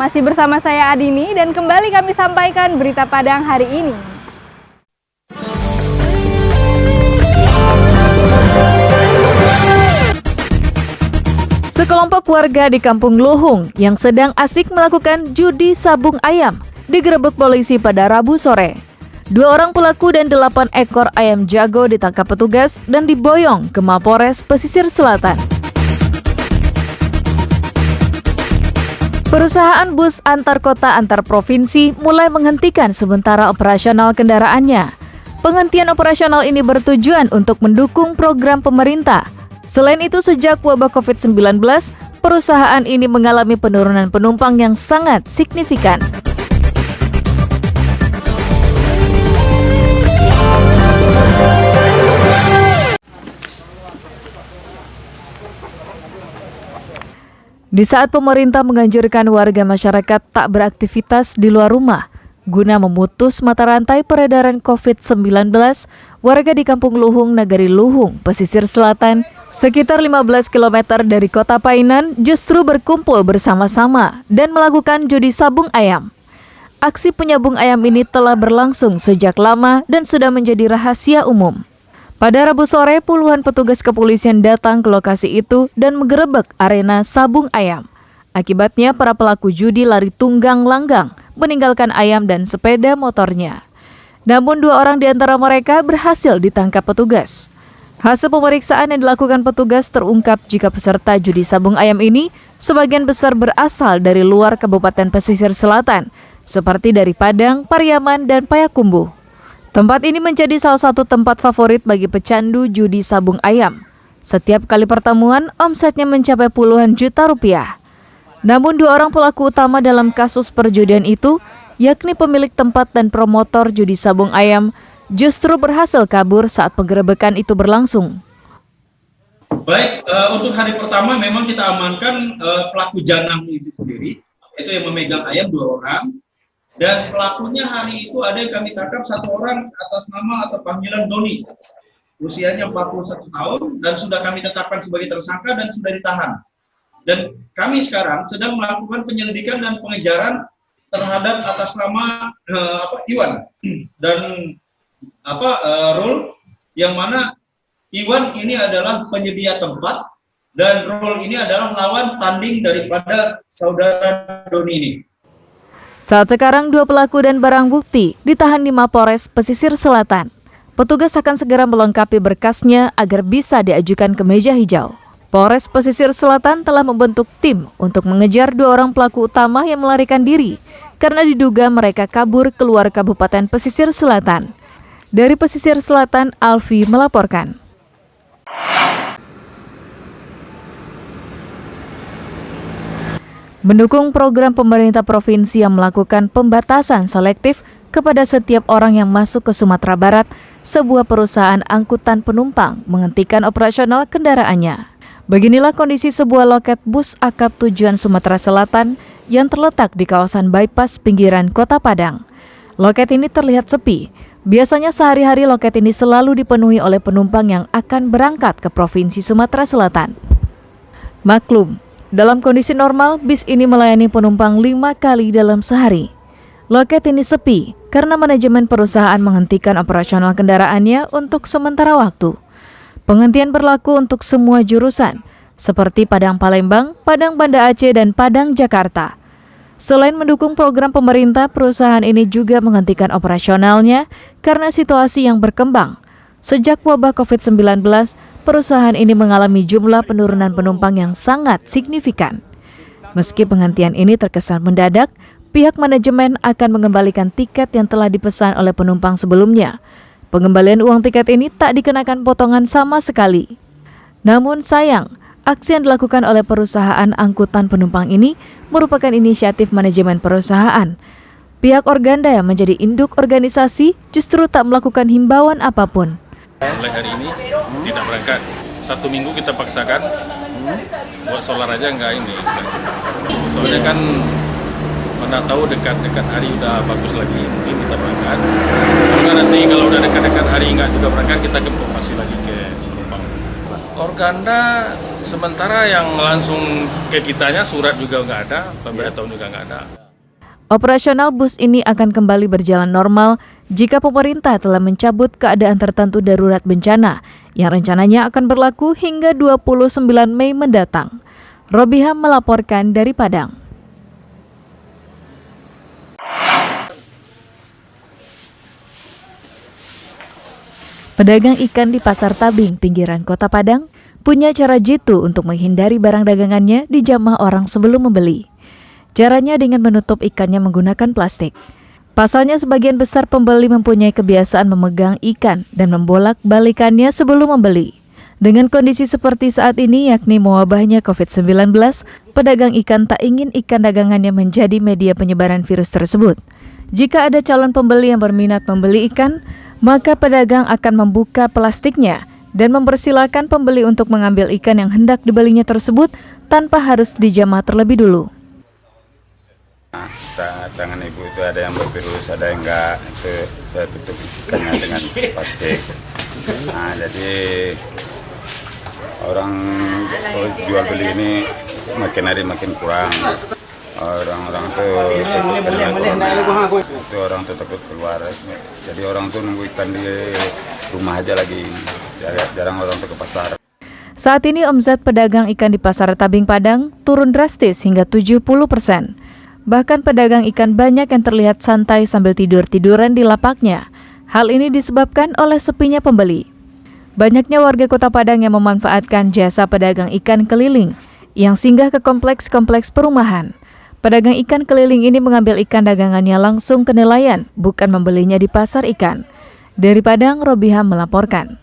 Masih bersama saya Adini dan kembali kami sampaikan berita Padang hari ini. Sekelompok warga di Kampung Luhung yang sedang asik melakukan judi sabung ayam digerebek polisi pada Rabu sore. 2 orang pelaku dan 8 ekor ayam jago ditangkap petugas dan diboyong ke Mapores Pesisir Selatan. Perusahaan bus antar kota antar provinsi mulai menghentikan sementara operasional kendaraannya. Penghentian operasional ini bertujuan untuk mendukung program pemerintah. Selain itu, sejak wabah COVID-19, perusahaan ini mengalami penurunan penumpang yang sangat signifikan. Di saat pemerintah menganjurkan warga masyarakat tak beraktivitas di luar rumah guna memutus mata rantai peredaran COVID-19, warga di Kampung Luhung, Nagari Luhung, Pesisir Selatan, sekitar 15 km dari Kota Painan, justru berkumpul bersama-sama dan melakukan judi sabung ayam. Aksi penyabung ayam ini telah berlangsung sejak lama dan sudah menjadi rahasia umum. Pada Rabu sore, puluhan petugas kepolisian datang ke lokasi itu dan menggerebek arena sabung ayam. Akibatnya, para pelaku judi lari tunggang langgang, meninggalkan ayam dan sepeda motornya. Namun 2 orang di antara mereka berhasil ditangkap petugas. Hasil pemeriksaan yang dilakukan petugas terungkap jika peserta judi sabung ayam ini sebagian besar berasal dari luar Kabupaten Pesisir Selatan, seperti dari Padang, Pariaman, dan Payakumbuh. Tempat ini menjadi salah satu tempat favorit bagi pecandu judi sabung ayam. Setiap kali pertemuan, omsetnya mencapai puluhan juta rupiah. Namun 2 orang pelaku utama dalam kasus perjudian itu, yakni pemilik tempat dan promotor judi sabung ayam, justru berhasil kabur saat penggerebekan itu berlangsung. Baik, untuk hari pertama memang kita amankan pelaku janang itu sendiri, itu yang memegang ayam 2 orang. Dan pelakunya hari itu ada yang kami tangkap 1 orang atas nama atau panggilan Doni. Usianya 41 tahun dan sudah kami tetapkan sebagai tersangka dan sudah ditahan. Dan kami sekarang sedang melakukan penyelidikan dan pengejaran terhadap atas nama Iwan dan Rul, yang mana Iwan ini adalah penyedia tempat dan Rul ini adalah lawan tanding daripada saudara Doni ini. Saat sekarang 2 pelaku dan barang bukti ditahan di Mapores Pesisir Selatan. Petugas akan segera melengkapi berkasnya agar bisa diajukan ke meja hijau. Polres Pesisir Selatan telah membentuk tim untuk mengejar 2 orang pelaku utama yang melarikan diri karena diduga mereka kabur keluar Kabupaten Pesisir Selatan. Dari Pesisir Selatan, Alfi melaporkan. Mendukung program pemerintah provinsi yang melakukan pembatasan selektif kepada setiap orang yang masuk ke Sumatera Barat, sebuah perusahaan angkutan penumpang menghentikan operasional kendaraannya. Beginilah kondisi sebuah loket bus akap tujuan Sumatera Selatan yang terletak di kawasan bypass pinggiran Kota Padang. Loket ini terlihat sepi. Biasanya sehari-hari loket ini selalu dipenuhi oleh penumpang yang akan berangkat ke Provinsi Sumatera Selatan. Maklum, dalam kondisi normal, bis ini melayani penumpang 5 kali dalam sehari. Loket ini sepi karena manajemen perusahaan menghentikan operasional kendaraannya untuk sementara waktu. Penghentian berlaku untuk semua jurusan, seperti Padang Palembang, Padang Banda Aceh, dan Padang Jakarta. Selain mendukung program pemerintah, perusahaan ini juga menghentikan operasionalnya karena situasi yang berkembang. Sejak wabah COVID-19, perusahaan ini mengalami jumlah penurunan penumpang yang sangat signifikan. Meski penghentian ini terkesan mendadak, pihak manajemen akan mengembalikan tiket yang telah dipesan oleh penumpang sebelumnya. Pengembalian uang tiket ini tak dikenakan potongan sama sekali. Namun sayang, aksi yang dilakukan oleh perusahaan angkutan penumpang ini merupakan inisiatif manajemen perusahaan. Pihak Organda yang menjadi induk organisasi justru tak melakukan himbauan apapun. Mulai hari ini tidak berangkat. 1 minggu kita paksakan buat solar aja enggak ini. Soalnya kan mana tahu dekat-dekat hari udah bagus lagi mungkin kita berangkat. Karena nanti kalau udah dekat-dekat hari enggak juga berangkat, kita konfirmasi lagi ke penumpang. Organda sementara yang langsung ke kitanya surat juga nggak ada, pemberitahuan juga nggak ada. Operasional bus ini akan kembali berjalan normal jika pemerintah telah mencabut keadaan tertentu darurat bencana yang rencananya akan berlaku hingga 29 Mei mendatang. Robiham melaporkan dari Padang. Pedagang ikan di Pasar Tabing, pinggiran Kota Padang, punya cara jitu untuk menghindari barang dagangannya dijamah orang sebelum membeli. Caranya dengan menutup ikannya menggunakan plastik. Pasalnya sebagian besar pembeli mempunyai kebiasaan memegang ikan dan membolak-balikannya sebelum membeli. Dengan kondisi seperti saat ini, yakni mewabahnya COVID-19, pedagang ikan tak ingin ikan dagangannya menjadi media penyebaran virus tersebut. Jika ada calon pembeli yang berminat membeli ikan, maka pedagang akan membuka plastiknya dan mempersilahkan pembeli untuk mengambil ikan yang hendak dibelinya tersebut tanpa harus dijamah terlebih dulu. Tangan ibu itu ada yang bervirus, ada yang enggak. Itu saya tutup ikannya dengan plastik. Nah, jadi orang jual beli ini makin hari makin kurang. Orang-orang tuh orang tuh takut keluar. Jadi orang tuh nunggu ikan di rumah aja lagi. Jarang orang tuh ke pasar. Saat ini omzet pedagang ikan di Pasar Tabing Padang turun drastis hingga 70%. Bahkan pedagang ikan banyak yang terlihat santai sambil tidur-tiduran di lapaknya. Hal ini disebabkan oleh sepinya pembeli. Banyaknya warga Kota Padang yang memanfaatkan jasa pedagang ikan keliling yang singgah ke kompleks-kompleks perumahan. Pedagang ikan keliling ini mengambil ikan dagangannya langsung ke nelayan, bukan membelinya di pasar ikan. Dari Padang, Robiham melaporkan.